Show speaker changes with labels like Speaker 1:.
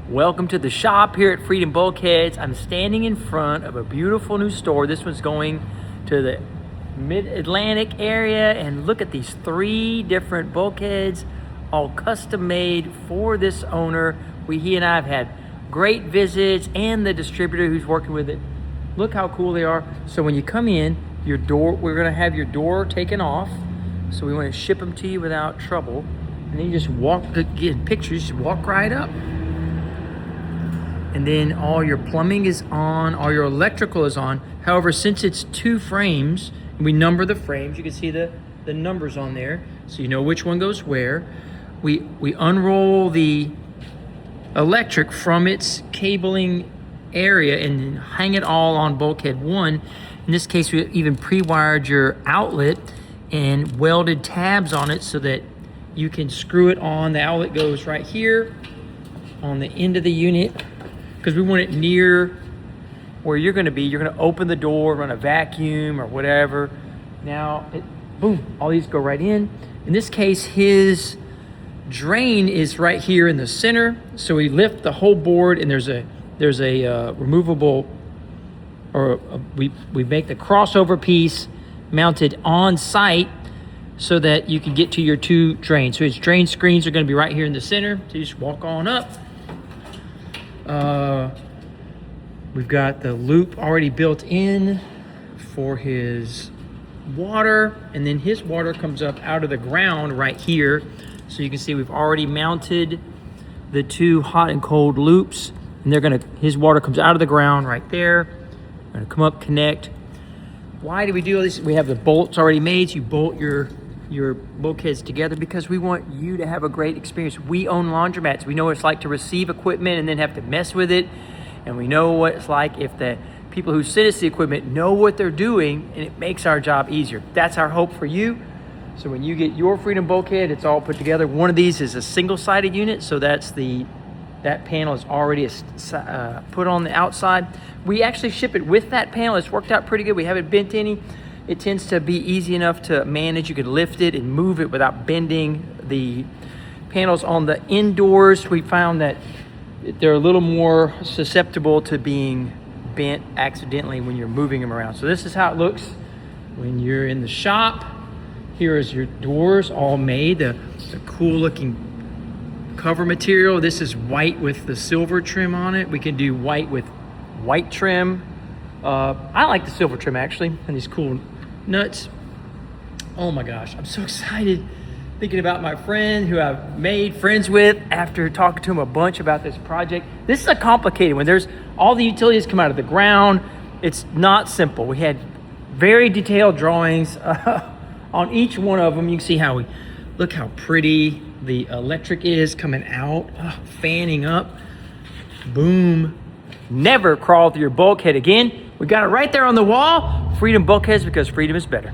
Speaker 1: Welcome to the shop here at Freedom Bulkheads. I'm standing in front of a beautiful new store. This one's going to the Mid-Atlantic area, and look at these 3 different bulkheads, all custom made for this owner. He and I have had great visits, and the distributor who's working with it. Look how cool they are. So when you come in, we're gonna have your door taken off. So we wanna ship them to you without trouble. And then you just get pictures, just walk right up. And then all your plumbing is on, all your electrical is on. However, since it's 2 frames, we number the frames, you can see the numbers on there, so you know which one goes where. We unroll the electric from its cabling area and hang it all on bulkhead 1. In this case, we even pre-wired your outlet and welded tabs on it so that you can screw it on. The outlet goes right here on the end of the unit, because we want it near where you're gonna be. You're gonna open the door, run a vacuum or whatever. Now, boom, all these go right in. In this case, his drain is right here in the center. So we lift the whole board, and there's a removable, we make the crossover piece mounted on site so that you can get to your 2 drains. So his drain screens are gonna be right here in the center. So you just walk on up. We've got the loop already built in for his water, and then his water comes up out of the ground right here. So you can see we've already mounted the 2 hot and cold loops, and his water comes out of the ground right there. Gonna come up, connect. Why do we do this? We have the bolts already made, so you bolt your bulkheads together because we want you to have a great experience. We own laundromats. We know what it's like to receive equipment and then have to mess with it. And we know what it's like if the people who send us the equipment know what they're doing, and it makes our job easier. That's our hope for you. So when you get your Freedom Bulkhead, it's all put together. One of these is a single-sided unit, so that panel is already put on the outside. We actually ship it with that panel. It's worked out pretty good. We haven't bent any. It tends to be easy enough to manage. You can lift it and move it without bending the panels. On the indoors, we found that they're a little more susceptible to being bent accidentally when you're moving them around. So this is how it looks when you're in the shop. Here is your doors all made, the cool looking cover material. This is white with the silver trim on it. We can do white with white trim. I like the silver trim actually, and these cool nuts. Oh my gosh, I'm so excited thinking about my friend who I've made friends with after talking to him a bunch about this project. This is a complicated one. There's all the utilities come out of the ground. It's not simple. We had very detailed drawings on each one of them. You can see look how pretty the electric is coming out, fanning up, boom. Never crawl through your bulkhead again. We got it right there on the wall. Freedom Bulkheads, because freedom is better.